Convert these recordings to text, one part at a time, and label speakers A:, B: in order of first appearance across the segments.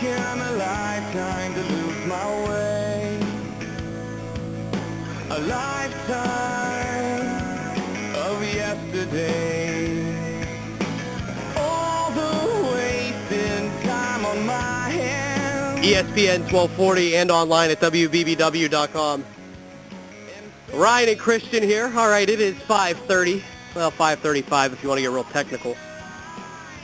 A: taken a lifetime to lose my way. A lifetime of yesterday. All the wasted time on my hands.
B: ESPN 1240 and online at WBBW.com. Ryan and Christian here. All right, it is 5:30. Well, 5:35 if you want to get real technical.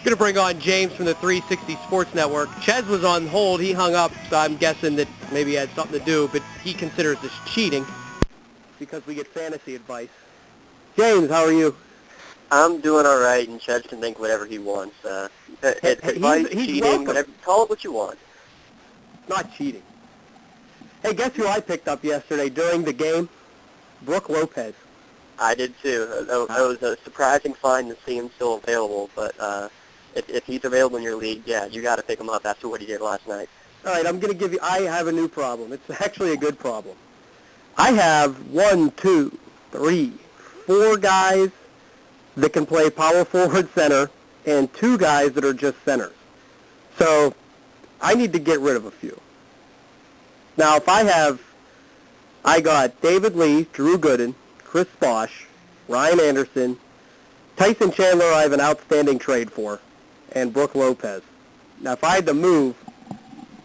B: Going to bring on James from the 360 Sports Network. Ches was on hold. He hung up, so I'm guessing that maybe he had something to do, but he considers this cheating because we get fantasy advice. James, how are you?
C: I'm doing all right, and Ches can think whatever he wants. Advice,
B: he's
C: cheating,
B: welcome.
C: whatever. Call it what you want.
B: Not cheating. Hey, guess who I picked up yesterday during the game? Brooke Lopez.
C: I did too. It was a surprising find to see him still available, but if he's available in your league, yeah, you got to pick him up after what he did last night.
B: All right, I'm going to give you, I have a new problem. It's actually a good problem. I have 1, 2, 3, 4 guys that can play power forward center and 2 guys that are just centers. So I need to get rid of a few. Now, if I got David Lee, Drew Gooden, Chris Bosch, Ryan Anderson, Tyson Chandler I have an outstanding trade for, and Brooke Lopez. Now, if I had to move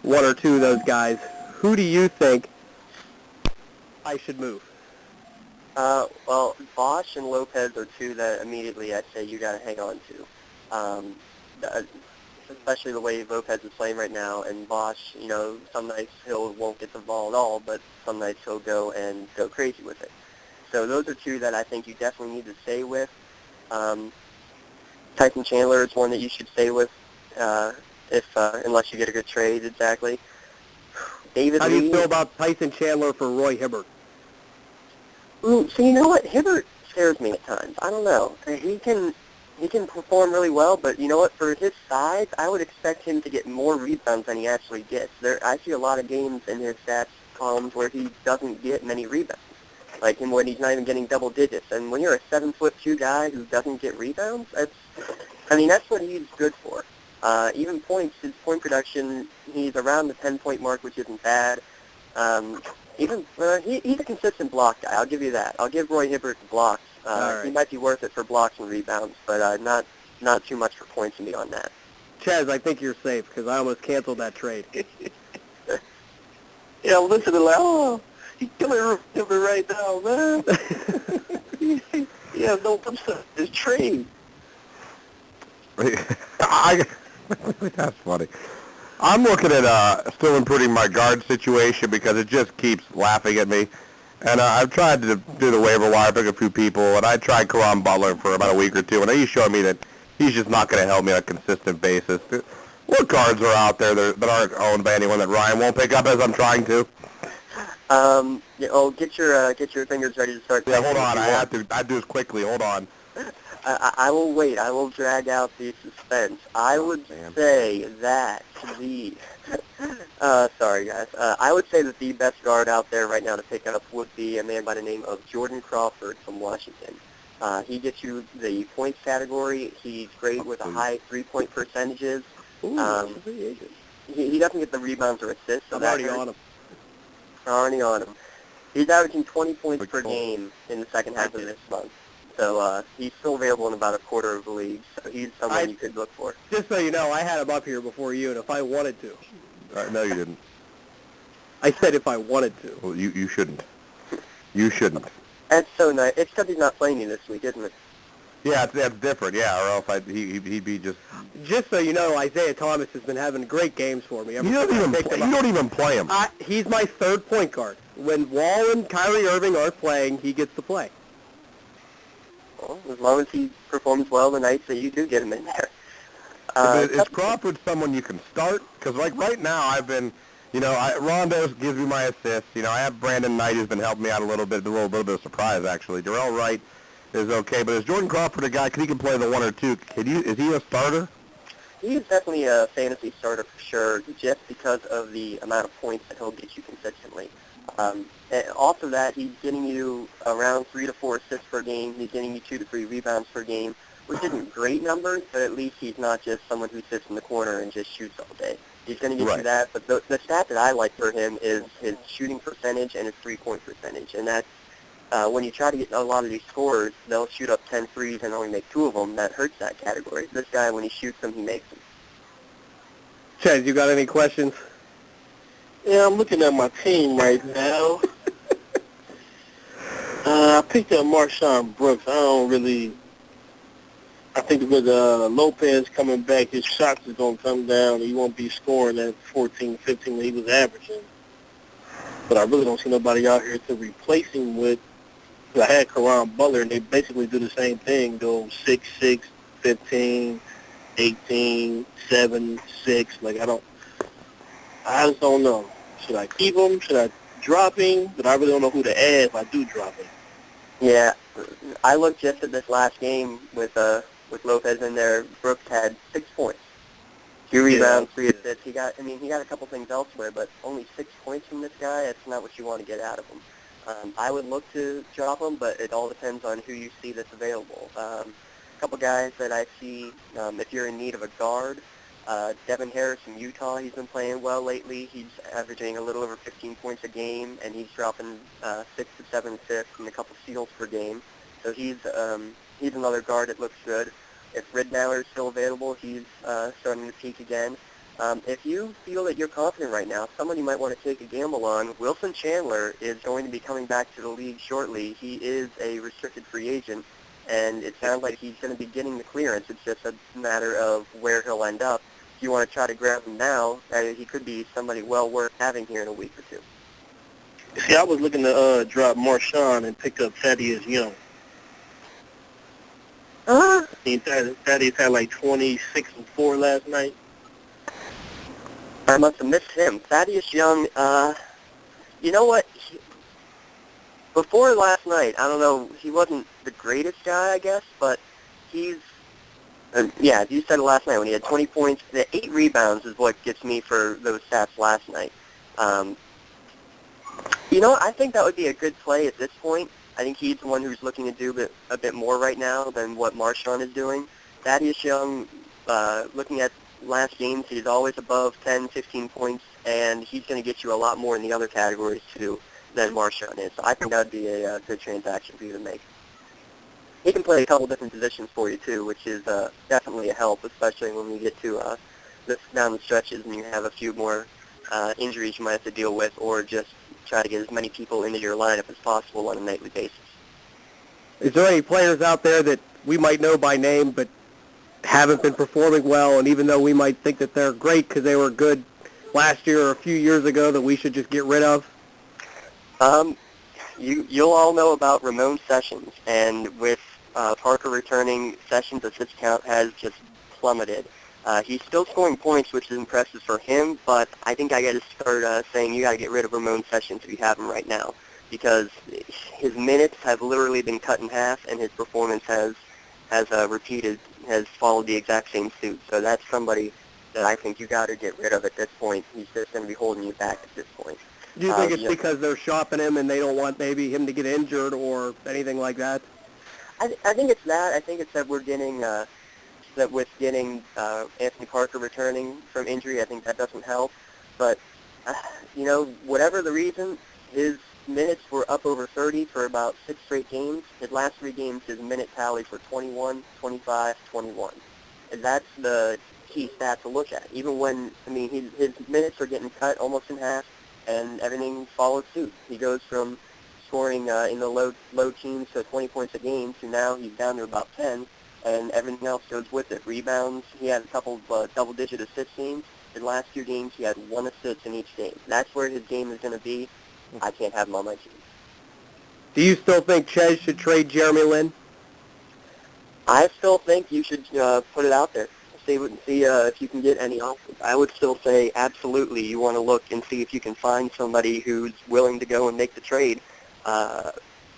B: 1 or 2 of those guys, who do you think I should move?
C: Well, Bosch and Lopez are 2 that immediately I'd say you got to hang on to. Especially the way Lopez is playing right now, and Bosch, some nights won't get the ball at all, but some nights he'll go crazy with it. So those are 2 that I think you definitely need to stay with. Tyson Chandler is one that you should stay with, unless you get a good trade, exactly. David
B: How
C: Lee,
B: do you feel about Tyson Chandler for Roy Hibbert?
C: So you know what? Hibbert scares me at times. I don't know. He can perform really well, but you know what? For his size, I would expect him to get more rebounds than he actually gets. I see a lot of games in his stats columns where he doesn't get many rebounds, like him when he's not even getting double digits. And when you're a 7'2" guy who doesn't get rebounds, that's what he's good for. Even points, his point production, he's around the 10-point mark, which isn't bad. He's a consistent block guy. I'll give you that. I'll give Roy Hibbert the blocks.
B: Right.
C: He might be worth it for blocks and rebounds, but not too much for points and beyond that.
B: Ches, I think you're safe because I almost canceled that trade.
C: Yeah, listen to that. Oh, he's killing Hibbert right now, man. Yeah, no, I'm sorry. His trade.
D: That's funny. I'm looking at still improving my guard situation because it just keeps laughing at me. And I've tried to do the waiver wire, pick a few people, and I tried Karan Butler for about a week or 2, and he's showing me that he's just not going to help me on a consistent basis. What guards are out there that aren't owned by anyone that Ryan won't pick up as I'm trying to?
C: Get your fingers ready to start.
D: Yeah, hold on. I have to do this quickly. Hold on.
C: I will wait. I will drag out the suspense. I would say that sorry guys. I would say that the best guard out there right now to pick up would be a man by the name of Jordan Crawford from Washington. He gets you the points category. He's great with a high 3-point percentages.
B: Ooh,
C: he doesn't get the rebounds or assists. So
B: I'm already on him.
C: Already on him. He's averaging 20 points per game in the second half of this month. So he's still available in about a quarter of the league. So he's someone you could look for.
B: Just so you know, I had him up here before you, and if I wanted to.
D: No, you didn't.
B: I said if I wanted to.
D: Well, you shouldn't. You shouldn't.
C: That's so nice. It's because he's not playing you this week, isn't it?
D: Yeah, that's different. Yeah, or else he'd be just.
B: Just so you know, Isaiah Thomas has been having great games for me.
D: You don't even play him.
B: He's my third point guard. When Wall and Kyrie Irving aren't playing, he gets to play.
C: Well, as long as he performs well the nights that you do get him in there.
D: Is Crawford someone you can start? Because like right now, I've been, Rondo gives me my assists. I have Brandon Knight who's been helping me out a little bit of a surprise actually. Darrell Wright is okay, but is Jordan Crawford a guy? He can play the 1 or 2. Is he a starter?
C: He is definitely a fantasy starter for sure, just because of the amount of points that he'll get you consistently. And off of that, he's getting you around 3 to 4 assists per game. He's getting you 2 to 3 rebounds per game, which isn't great numbers, but at least he's not just someone who sits in the corner and just shoots all day. He's going to get
D: Right.
C: you that. But the stat that I like for him is his shooting percentage and his three-point percentage. And that's when you try to get a lot of these scorers, they'll shoot up 10 threes and only make 2 of them. That hurts that category. This guy, when he shoots them, he makes them.
B: Chez, you got any questions?
E: Yeah, I'm looking at my team right now. I picked up Marshawn Brooks. I think with Lopez coming back, his shots is going to come down. He won't be scoring at 14, 15 that he was averaging. But I really don't see nobody out here to replace him with. I had Caron Butler, and they basically do the same thing, go 6, 15, 18, 7, 6. I just don't know. Should I keep him? Should I drop him? But I really don't know who to add if I do drop him.
C: Yeah, I looked just at this last game with Lopez in there. Brooks had 6 points, 2 rebounds, 3 assists. He got a couple things elsewhere, but only 6 points from this guy. That's not what you want to get out of him. I would look to drop him, but it all depends on who you see that's available. A couple guys that I see, if you're in need of a guard, Devin Harris from Utah, he's been playing well lately. He's averaging a little over 15 points a game, and he's dropping 6 to 7 assists and a couple steals per game. So he's another guard that looks good. If Ridnour is still available, he's starting to peak again. If you feel that you're confident right now, someone you might want to take a gamble on, Wilson Chandler is going to be coming back to the league shortly. He is a restricted free agent, and it sounds like he's going to be getting the clearance. It's just a matter of where he'll end up. If you want to try to grab him now, he could be somebody well worth having here in a week or 2.
E: See, I was looking to drop Marshawn and pick up Thaddeus Young. Thaddeus had like 26 and 4 last night.
C: I must have missed him. Thaddeus Young, you know what? Before last night, I don't know, he wasn't the greatest guy, I guess, but he's, you said it last night when he had 20 points. The 8 rebounds is what gets me for those stats last night. I think that would be a good play at this point. I think he's the one who's looking to do a bit more right now than what Marshawn is doing. Thaddeus Young, looking at last games, he's always above 10, 15 points, and he's going to get you a lot more in the other categories, too, than Marshawn is. So I think that would be a good transaction for you to make. He can play a couple different positions for you, too, which is definitely a help, especially when we get to down the stretches and you have a few more injuries you might have to deal with, or just try to get as many people into your lineup as possible on a nightly basis.
B: Is there any players out there that we might know by name but haven't been performing well, and even though we might think that they're great because they were good last year or a few years ago, that we should just get rid of?
C: You'll all know about Ramon Sessions, and with Parker returning, Sessions' assist count has just plummeted. He's still scoring points, which is impressive for him, but I think I got to start saying you got to get rid of Ramon Sessions if you have him right now, because his minutes have literally been cut in half, and his performance has followed the exact same suit. So that's somebody that I think you got to get rid of at this point. He's just going to be holding you back at this point.
B: Do you think it's because they're shopping him and they don't want maybe him to get injured or anything like that?
C: I think it's that. I think it's that we're getting Anthony Parker returning from injury, I think that doesn't help. But whatever the reason, his minutes were up over 30 for about 6 straight games. His last 3 games, his minute tallies were 21, 25, 21. And that's the key stat to look at. Even when, his minutes are getting cut almost in half, and everything follows suit. He goes from scoring in the low teens to 20 points a game to now he's down to about 10, and everything else goes with it. Rebounds, he had a couple double-digit assist games. In the last 2 games, he had 1 assist in each game. That's where his game is going to be. I can't have him on my team.
B: Do you still think Chez should trade Jeremy Lin?
C: I still think you should put it out there. See if you can get any offers. I would still say absolutely you want to look and see if you can find somebody who's willing to go and make the trade.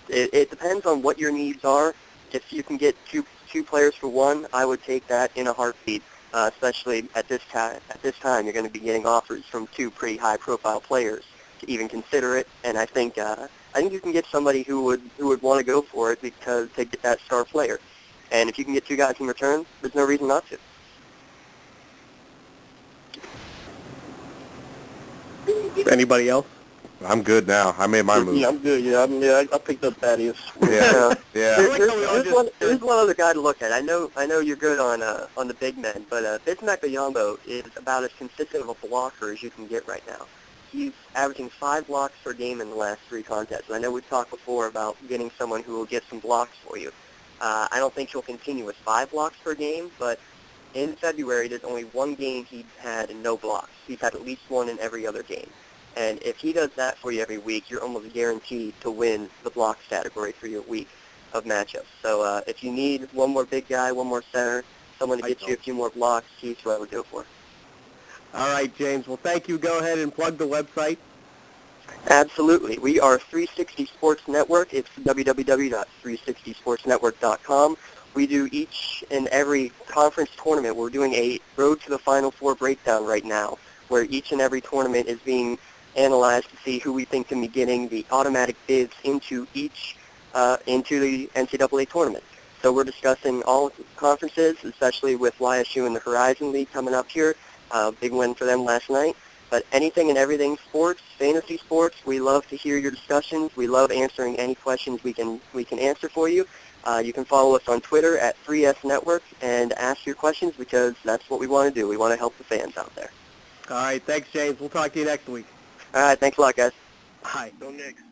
C: It depends on what your needs are. If you can get two players for one, I would take that in a heartbeat. Especially at this time, you're going to be getting offers from 2 pretty high-profile players to even consider it. And I think you can get somebody who would want to go for it because they get that star player. And if you can get 2 guys in return, there's no reason not to.
B: Anybody else?
D: I'm good now. I made my move.
E: Yeah, I'm good. Yeah, I picked up Thaddeus.
D: Yeah. Yeah.
C: Here's one other guy to look at. I know you're good on the big men, but Bismack Biyombo is about as consistent of a blocker as you can get right now. He's averaging 5 blocks per game in the last 3 contests. I know we've talked before about getting someone who will get some blocks for you. I don't think he'll continue with 5 blocks per game, but in February, there's only 1 game he had no blocks. He's had at least 1 in every other game. And if he does that for you every week, you're almost guaranteed to win the blocks category for your week of matchups. So if you need one more big guy, one more center, someone to get you a few more blocks, he's who I would go for.
B: All right, James. Well, thank you. Go ahead and plug the website.
C: Absolutely. We are 360 Sports Network. It's www.360sportsnetwork.com. We do each and every conference tournament. We're doing a Road to the Final Four breakdown right now, where each and every tournament is being analyzed to see who we think can be getting the automatic bids into each into the NCAA tournament. So we're discussing all conferences, especially with YSU and the Horizon League coming up here. Big win for them last night. But anything and everything sports, fantasy sports, we love to hear your discussions. We love answering any questions we can answer for you. You can follow us on Twitter at 3S Network and ask your questions, because that's what we want to do. We want to help the fans out there.
B: All right. Thanks, James. We'll talk to you next week.
C: All right. Thanks a lot, guys.
B: Bye.
E: Go next.